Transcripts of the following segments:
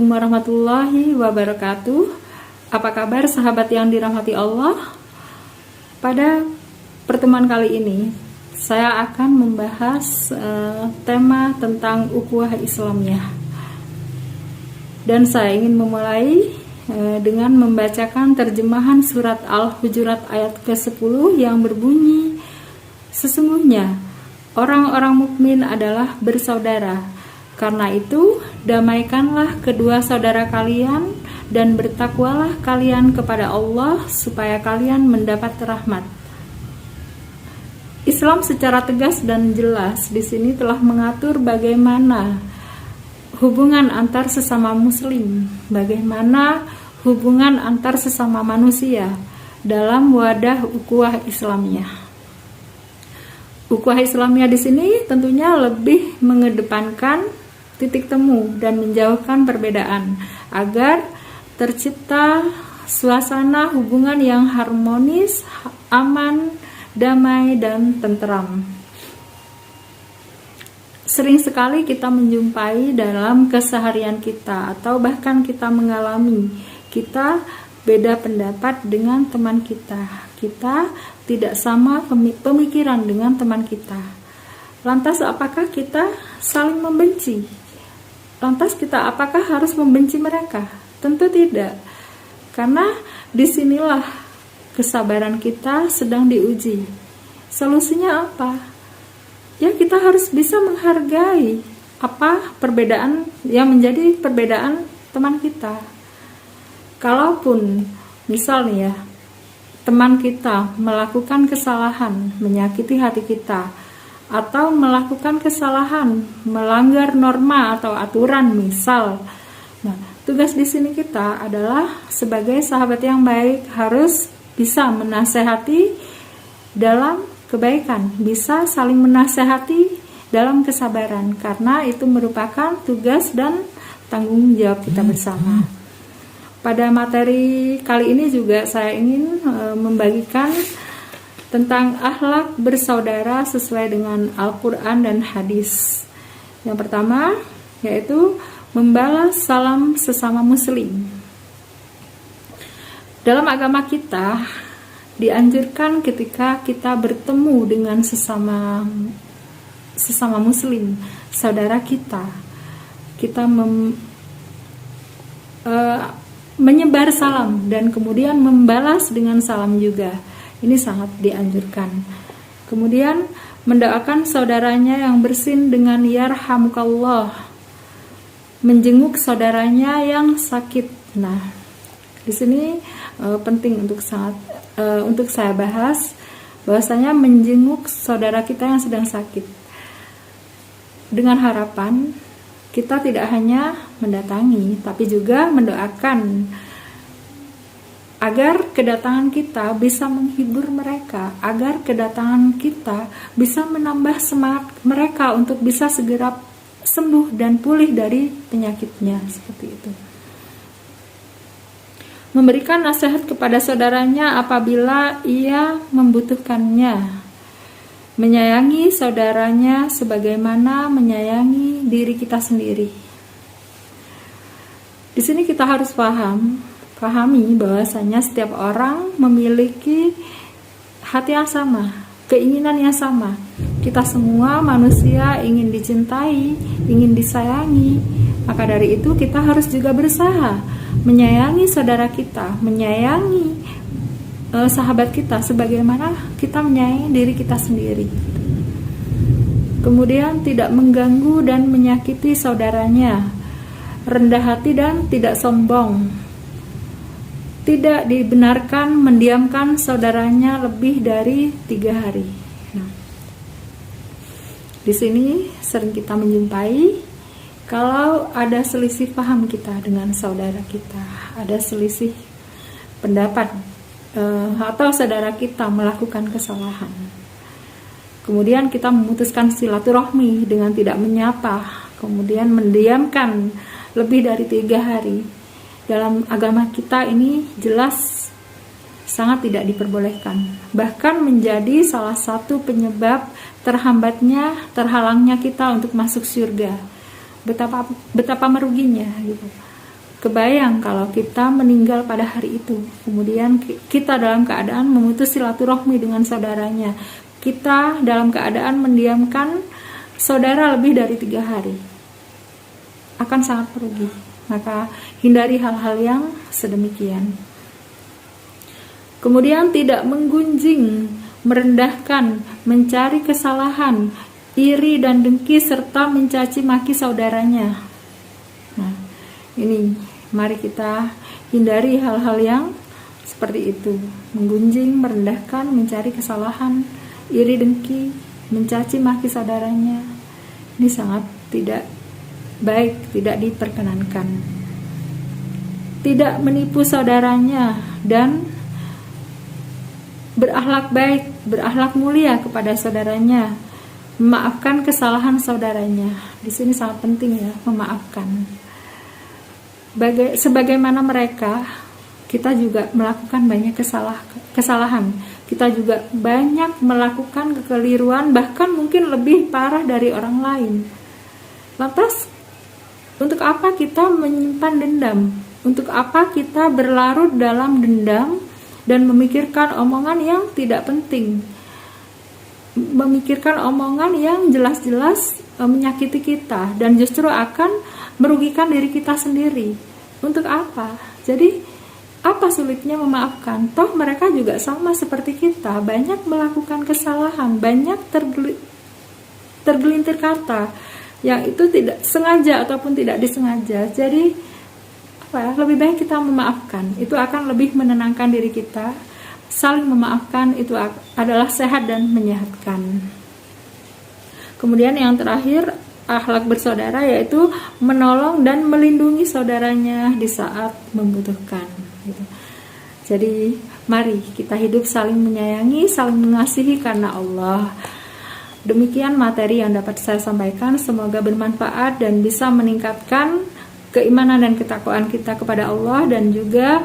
Assalamualaikum warahmatullahi wabarakatuh. Apa kabar sahabat yang dirahmati Allah? Pada pertemuan kali ini saya akan membahas tema tentang ukhuwah Islamiyah. Dan saya ingin memulai dengan membacakan terjemahan surat Al-Hujurat ayat ke-10 yang berbunyi, sesungguhnya orang-orang mukmin adalah bersaudara. Karena itu, damaikanlah kedua saudara kalian dan bertakwalah kalian kepada Allah supaya kalian mendapat rahmat. Islam secara tegas dan jelas di sini telah mengatur bagaimana hubungan antar sesama muslim, bagaimana hubungan antar sesama manusia dalam wadah ukhuwah Islamiyah. Ukhuwah Islamiyah di sini tentunya lebih mengedepankan titik temu dan menjauhkan perbedaan agar tercipta suasana hubungan yang harmonis, aman, damai, dan tentram. Sering sekali kita menjumpai dalam keseharian kita atau bahkan kita mengalami kita beda pendapat dengan teman kita. Kita tidak sama pemikiran dengan teman kita. Lantas apakah kita saling membenci? Lantas kita apakah harus membenci mereka? Tentu tidak. Karena disinilah kesabaran kita sedang diuji. Solusinya apa? Ya, kita harus bisa menghargai apa perbedaan yang menjadi perbedaan teman kita. Kalaupun misalnya teman kita melakukan kesalahan, menyakiti hati kita, atau melakukan kesalahan, melanggar norma atau aturan misal. Nah, tugas di sini kita adalah sebagai sahabat yang baik harus bisa menasehati dalam kebaikan, bisa saling menasehati dalam kesabaran, karena itu merupakan tugas dan tanggung jawab kita bersama. Pada materi kali ini juga saya ingin membagikan tentang akhlak bersaudara sesuai dengan Al-Quran dan hadis. Yang pertama yaitu membalas salam sesama muslim. Dalam agama kita dianjurkan ketika kita bertemu dengan sesama muslim, saudara kita menyebar salam dan kemudian membalas dengan salam juga. Ini sangat dianjurkan. Kemudian mendoakan saudaranya yang bersin dengan yarhamukallah, menjenguk saudaranya yang sakit. Nah, di sini penting untuk saya bahas bahwasanya menjenguk saudara kita yang sedang sakit dengan harapan kita tidak hanya mendatangi tapi juga mendoakan agar kedatangan kita bisa menghibur mereka, agar kedatangan kita bisa menambah semangat mereka untuk bisa segera sembuh dan pulih dari penyakitnya, seperti itu. Memberikan nasihat kepada saudaranya apabila ia membutuhkannya. Menyayangi saudaranya sebagaimana menyayangi diri kita sendiri. Di sini kita harus pahami bahwasanya setiap orang memiliki hati yang sama, keinginan yang sama. Kita semua manusia ingin dicintai, ingin disayangi. Maka dari itu kita harus juga berusaha menyayangi saudara kita, menyayangi sahabat kita sebagaimana kita menyayangi diri kita sendiri. Kemudian tidak mengganggu dan menyakiti saudaranya, rendah hati dan tidak sombong. Tidak dibenarkan mendiamkan saudaranya lebih dari 3 hari. Nah, di sini sering kita menjumpai kalau ada selisih paham kita dengan saudara kita, ada selisih pendapat atau saudara kita melakukan kesalahan. Kemudian kita memutuskan silaturahmi dengan tidak menyapa, kemudian mendiamkan lebih dari 3 hari. Dalam agama kita ini jelas sangat tidak diperbolehkan. Bahkan menjadi salah satu penyebab terhalangnya kita untuk masuk surga. Betapa meruginya gitu. kebayang kalau kita meninggal pada hari itu, kemudian kita dalam keadaan memutus silaturahmi dengan saudaranya, kita dalam keadaan mendiamkan saudara lebih dari 3 hari, akan sangat merugi. Maka hindari hal-hal yang sedemikian. Kemudian tidak menggunjing, merendahkan, mencari kesalahan, iri dan dengki, serta mencaci maki saudaranya. Nah, ini mari kita hindari hal-hal yang seperti itu. Menggunjing, merendahkan, mencari kesalahan, iri dengki, mencaci maki saudaranya. Ini sangat tidak baik, tidak diperkenankan. Tidak menipu saudaranya dan berakhlak baik, berakhlak mulia kepada saudaranya, memaafkan kesalahan saudaranya. Di sini sangat penting ya, memaafkan. Sebagaimana mereka, kita juga melakukan banyak kesalahan. Kita juga banyak melakukan kekeliruan, bahkan mungkin lebih parah dari orang lain. Lantas, untuk apa kita menyimpan dendam? Untuk apa kita berlarut dalam dendam dan memikirkan omongan yang tidak penting, memikirkan omongan yang jelas-jelas menyakiti kita dan justru akan merugikan diri kita sendiri? Untuk apa? Jadi apa sulitnya memaafkan? Toh mereka juga sama seperti kita, banyak melakukan kesalahan, banyak tergelintir kata yang itu tidak sengaja ataupun tidak disengaja. Jadi lebih baik kita memaafkan, itu akan lebih menenangkan diri kita. Saling memaafkan itu adalah sehat dan menyehatkan. Kemudian yang terakhir, akhlak bersaudara, yaitu menolong dan melindungi saudaranya di saat membutuhkan. Jadi mari kita hidup saling menyayangi, saling mengasihi karena Allah. Demikian materi yang dapat saya sampaikan, semoga bermanfaat dan bisa meningkatkan keimanan dan ketakwaan kita kepada Allah, dan juga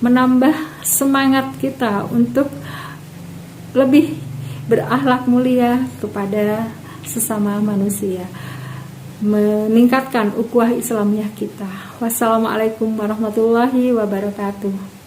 menambah semangat kita untuk lebih berakhlak mulia kepada sesama manusia, meningkatkan ukhuwah Islamiyah kita. Wassalamualaikum warahmatullahi wabarakatuh.